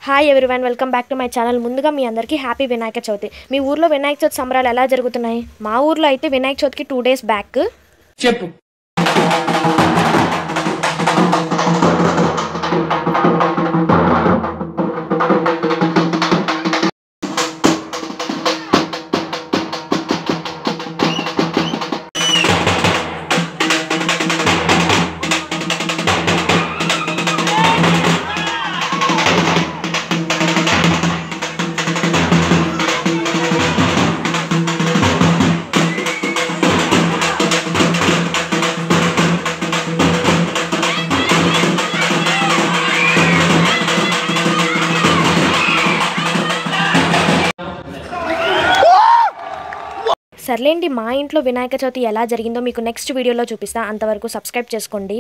Hi everyone, welcome back to my channel. ముందుగా మీ అందరికీ happy Vinayaka Chavithi. మీ ఊర్లో వినాయక చవితి సంబరాలు ఎలా జరుగుతున్నాయి? మా ఊర్లో అయితే వినాయక చవితికి 2 days బ్యాక్ చెప్పు. సర్లేండి, మా ఇంట్లో వినాయక చవితి ఎలా జరిగిందో మీకు నెక్స్ట్ వీడియోలో చూపిస్తా. అంతవరకు సబ్స్క్రైబ్ చేసుకోండి.